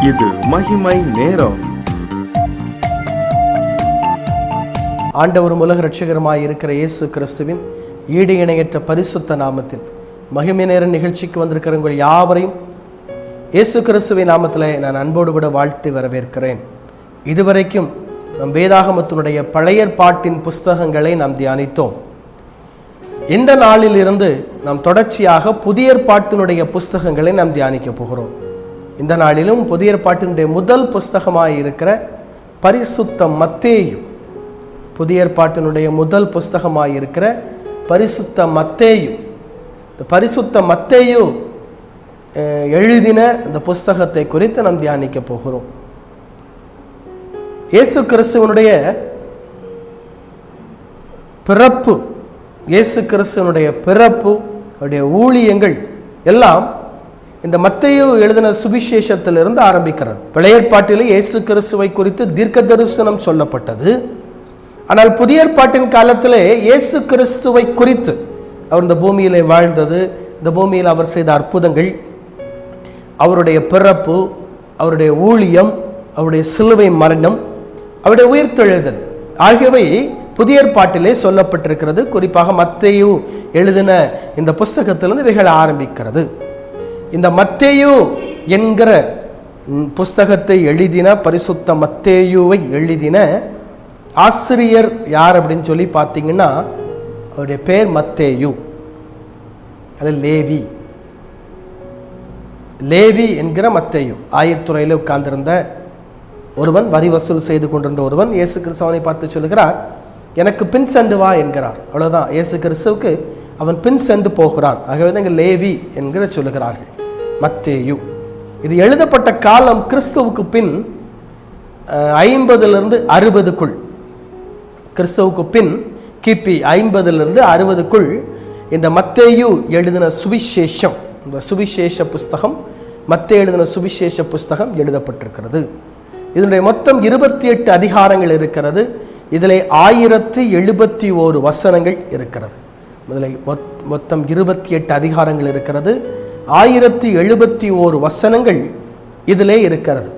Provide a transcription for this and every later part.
இது மகிமை நேரம். ஆண்டவரும் உலக இரட்சகருமாய் இருக்கிற இயேசு கிறிஸ்துவின் ஈடு இணையற்ற பரிசுத்த நாமத்தில் மகிமை நேர நிகழ்ச்சிக்கு வந்திருக்கிற உங்கள் யாவரையும் இயேசு கிறிஸ்துவின் நாமத்தில் நான் அன்போடு கூட வாழ்த்து வரவேற்கிறேன். இதுவரைக்கும் நம் வேதாகமத்தினுடைய பழைய ஏற்பாட்டின் புஸ்தகங்களை நாம் தியானித்தோம். இந்த நாளில் இருந்து நாம் தொடர்ச்சியாக புதிய ஏற்பாட்டினுடைய புஸ்தகங்களை நாம் தியானிக்க போகிறோம். இந்த நாளிலும் புதிய ஏற்பாட்டினுடைய முதல் புஸ்தகமாக இருக்கிற பரிசுத்த மத்தேயு, புதிய ஏற்பாட்டினுடைய முதல் புஸ்தகமாக இருக்கிற பரிசுத்த மத்தேயு, இந்த பரிசுத்த மத்தேயு எழுதின இந்த புஸ்தகத்தை குறித்து நாம் தியானிக்க போகிறோம். இயேசு கிறிஸ்துவனுடைய பிறப்பு, இயேசு கிறிஸ்துவனுடைய பிறப்பு, அவருடைய ஊழியங்கள் எல்லாம் இந்த மத்தேயு எழுதின சுவிசேஷத்திலிருந்து ஆரம்பிக்கிறது. பழைய ஏற்பாட்டிலே இயேசு கிறிஸ்துவை குறித்து தீர்க்க தரிசனம் சொல்லப்பட்டது. ஆனால் புதிய ஏற்பாட்டின் காலத்திலே இயேசு கிறிஸ்துவை குறித்து அவர் இந்த பூமியிலே வாழ்ந்தது, இந்த பூமியில் அவர் செய்த அற்புதங்கள், அவருடைய பிறப்பு, அவருடைய ஊழியம், அவருடைய சிலுவை மரணம், அவருடைய உயிர்த்தெழுதல் ஆகியவை புதிய ஏற்பாட்டிலே சொல்லப்பட்டிருக்கிறது. குறிப்பாக மத்தேயு எழுதின இந்த புஸ்தகத்திலிருந்து இவைகள் ஆரம்பிக்கிறது. இந்த மத்தேயு என்கிற புஸ்தகத்தை எழுதின, பரிசுத்த மத்தேயுவை எழுதின ஆசிரியர் யார் அப்படின்னு சொல்லி பார்த்தீங்கன்னா, அவருடைய பேர் மத்தேயு, அது லேவி. லேவி என்கிற மத்தேயு ஆயத்துறையில் உட்கார்ந்திருந்த ஒருவன், வரி வசூல் செய்து கொண்டிருந்த ஒருவன் இயேசு கிறிஸ்துவனை பார்த்து சொல்லுகிறார், எனக்கு பின் சென்று வா என்கிறார். அவ்வளோதான், இயேசு கிறிஸ்துவுக்கு அவன் பின் சென்று போகிறான். ஆகவே தான் இங்கே லேவி என்கிற சொல்லுகிறார்கள் மத்தேயு. இது எழுதப்பட்ட காலம் கிறிஸ்துவுக்கு பின் 50 60க்குள், கிறிஸ்துவுக்கு பின் கிபி 50 60க்குள் இந்த மத்தேயு எழுதின சுவிசேஷம், இந்த சுவிசேஷ புஸ்தகம், மத்தேயு எழுதின சுவிசேஷ புஸ்தகம் எழுதப்பட்டிருக்கிறது. இதனுடைய மொத்தம் 28 அதிகாரங்கள் இருக்கிறது. இதில் 1071 வசனங்கள் இருக்கிறது. இதில் மொத்தம் 28 அதிகாரங்கள் இருக்கிறது. 1071 வசனங்கள் இதிலே இருக்கிறது.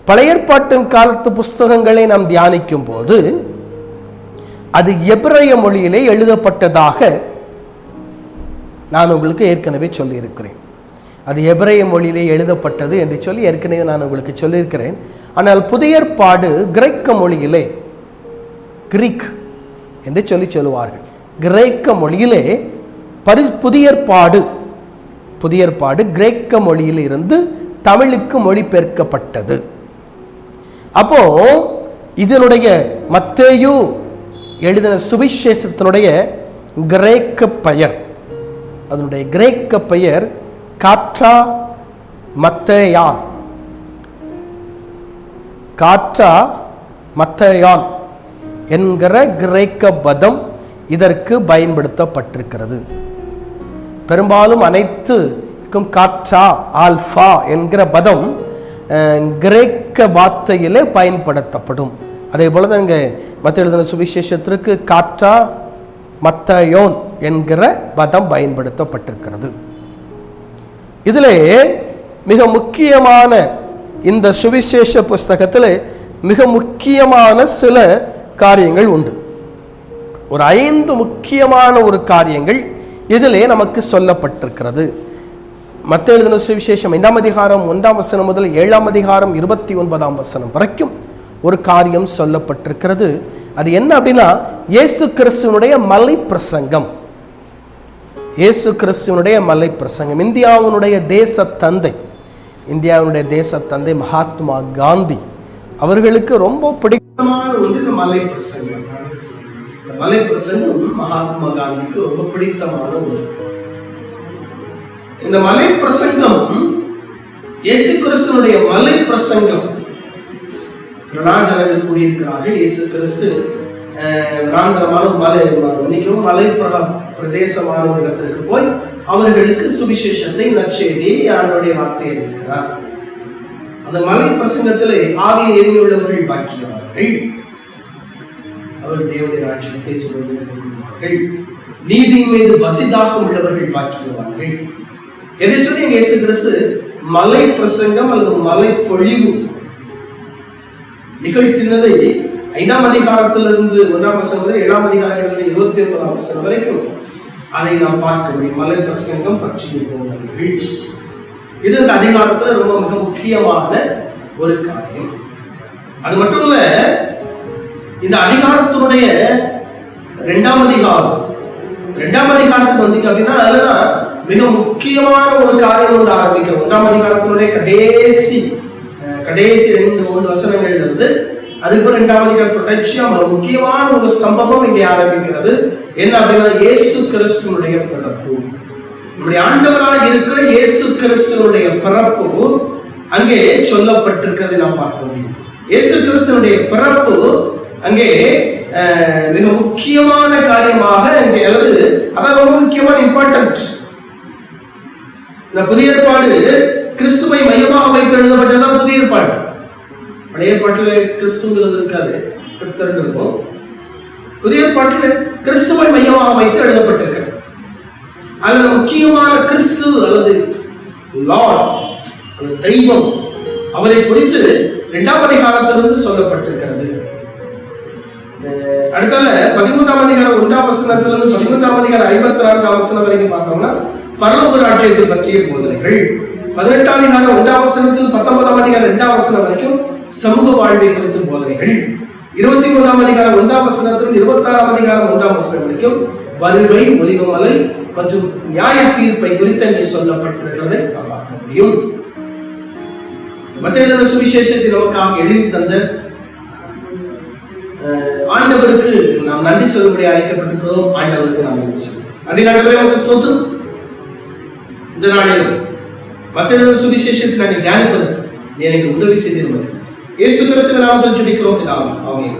பழைய ஏற்பாட்டின் காலத்து புஸ்தகங்களை நாம் தியானிக்கும் போது அது எபிரேய மொழியிலே எழுதப்பட்டதாக நான் உங்களுக்கு ஏற்கனவே சொல்லியிருக்கிறேன். அது எபிரேய மொழியிலே எழுதப்பட்டது என்று சொல்லி ஏற்கனவே நான் உங்களுக்கு சொல்லியிருக்கிறேன். ஆனால் புதிய ஏற்பாடு கிரேக்க மொழியிலே, கிரீக் என்று சொல்லுவார்கள். கிரேக்க மொழியிலே புதிய ஏற்பாடு கிரேக்க மொழியில் இருந்து தமிழுக்கு மொழிபெயர்க்கப்பட்டது. அப்போ இதனுடைய மத்தேயு எழுதின சுவிசேஷத்தினுடைய கிரேக்க பெயர், அதனுடைய கிரேக்க பெயர் காற்றா மத்தேயான். காற்றா மத்தேயான் என்கிற கிரேக்க பதம் இதற்கு பயன்படுத்தப்பட்டிருக்கிறது. பெரும்பாலும் அனைத்துக்கும் காற்றா ஆல்பா என்கிற பதம் கிரேக்க வார்த்தையிலே பயன்படுத்தப்படும். அதே போல தான் இங்கே மத்தேயு எழுதின சுவிசேஷத்திற்கு காற்றா மத்தேயோன் என்கிற பதம் பயன்படுத்தப்பட்டிருக்கிறது. இதிலே மிக முக்கியமான இந்த சுவிசேஷ புஸ்தகத்தில் மிக முக்கியமான சில காரியங்கள் உண்டு. ஒரு 5 முக்கியமான காரியங்கள் இதிலே நமக்கு சொல்லப்பட்டிருக்கிறது. மத்தேயு எழுதின சுவிசேஷம் 5ஆம் அதிகாரம் 1ஆம் வசனம் முதல் 7ஆம் அதிகாரம் 29ஆம் வசனம் வரைக்கும் ஒரு காரியம் சொல்லப்பட்டிருக்கிறது. அது என்ன அப்படின்னா, இயேசு கிறிஸ்துவனுடைய மலை பிரசங்கம். இயேசு கிறிஸ்துவனுடைய மலை பிரசங்கம். இந்தியாவினுடைய தேச தந்தை மகாத்மா காந்தி அவர்களுக்கு ரொம்ப பிடித்தமான ஒன்று மலை பிரசங்கம். மலை பிரசங்கம் மகாத்மா காந்திக்கு ரொம்ப பிடித்தமான ஒன்று. இந்த மலை பிரசங்கம், இயேசு கிறிஸ்துவனுடைய மலை பிரசங்கம், ஜனங்கள் கூடியிருக்கிறார்கள். இயேசு கிறிஸ்து மலை பிரதேசமான ஒரு இடத்திற்கு போய் அவர்களுக்கு சுவிசேஷத்தை, நற்செய்தியை, ஆண்டவருடைய வார்த்தையை இருக்கிறார். அந்த மலை பிரசங்கத்திலே ஆவியை ஏறியுள்ளவர்கள் பாக்கியவான்கள், அவர் தேவனுடைய ராஜ்யத்தை சுதந்திரித்துக் கொள்வார்கள். நீதியின் மீது பசிதாக உள்ளவர்கள் பாக்கியவான்கள் என்று சொல்லி இயேசு கிறிஸ்து மலை பிரசங்கம் அல்லது மலை பொழிவு நிகழ்த்தினதை 5ஆம் அதிகாரத்திலிருந்து 1ஆம் வசனம் வரை 7ஆம் அதிகாரங்களில் 29ஆம் வசனம் வரைக்கும் அதை நாம் பார்க்க முடியும். மலை பிரசங்கம் பற்றி போனவர்கள், இது இந்த அதிகாரத்துல ரொம்ப மிக முக்கியமான ஒரு காரியம். அது மட்டும் இல்ல, இந்த அதிகாரத்தினுடைய 2ஆம் அதிகாரத்துக்கு வந்தீங்க அப்படின்னா அதுலதான் மிக முக்கியமான ஒரு காரியம் வந்து ஆரம்பிக்கும். 1ஆம் அதிகாரத்தினுடைய கடைசி 2-3 வசனங்கள்ல இருந்து அதுக்கு 2ஆம் அதிகாரம் தொடர்ச்சியா முக்கியமான ஒரு சம்பவம் இங்கே ஆரம்பிக்கிறது. என்ன அப்படின்னா, இயேசு கிறிஸ்துவனுடைய பிறப்பு. நம்முடைய ஆண்டவராக இருக்கிற இயேசு கிறிஸ்துவனுடைய பிறப்பு அங்கே சொல்லப்பட்டிருக்கிறதை நாம் பார்க்க முடியும். இயேசு கிறிஸ்துவனுடைய பிறப்பு அங்கே மிக முக்கியமான காரியமாக இங்கே எழுது. அதான் ரொம்ப முக்கியமான இம்பார்ட்டன்ட். இந்த புதிய ஏற்பாடு கிறிஸ்துவை மையமாக வைத்து எழுதப்பட்டதுதான் புதிய ஏற்பாடு. பழைய ஏற்பாட்டில் கிறிஸ்துங்கிறது இருக்காது, கர்த்தர் இருக்கும். புதிய ஏற்பாட்டில் கிறிஸ்துவை மையமாக வைத்து எழுதப்பட்டிருக்கிறது. அதுல முக்கியமான கிறிஸ்து அல்லது லார்ட், தெய்வம், அவரை குறித்து 2ஆம் அதிகாரத்திலிருந்து சொல்லப்பட்டிருக்கிறது. அடுத்தால 13ஆம் அதிகாரம் 1ஆம் வசனத்திலிருந்து 13ஆம் அதிகாரம் 54ஆம் வசனம் வரைக்கும் பார்த்தோம்னா பரலோக ராஜ்யத்தை பற்றிய போதனைகள். 18ஆம் அதிகாரம் 1ஆம் வசனத்தில் 19ஆம் அதிகாரம் 2ஆம் வசனம் வரைக்கும் சமூக வாழ்வை குறித்த போதனைகள். 21ஆம் அதிகாரம் 1ஆம் வசனத்திலிருந்து 26ஆம் அதிகாரம் 1ஆம் வசனம் வரைக்கும் வருகை, ஒலிவமலை மற்றும் நியாய தீர்ப்பை குறித்து அங்கே சொல்லப்பட்டிருக்கிறதை நாம் பார்க்க முடியும். மத்தேயு சுவிசேஷத்தை நமக்காக எழுதி தந்த ஆண்டவருக்கு நாம் நன்றி சொல்லும்படி அழைக்கப்பட்டிருக்கிறோம். ஆண்டவருக்கு நாம் நன்றி சொல்லுவோம். நன்றி ஸ்தோத்திரம். இந்த நாளிலும் மத்தேயு சுவிசேஷத்தை நாங்கள் தியானிப்பதற்கு எனக்கு உதவி செய்திருந்தது. இயேசு கிறிஸ்துவின் நாமத்தில் ஜெபிக்கிறோம் பிதாவே. ஆமென்.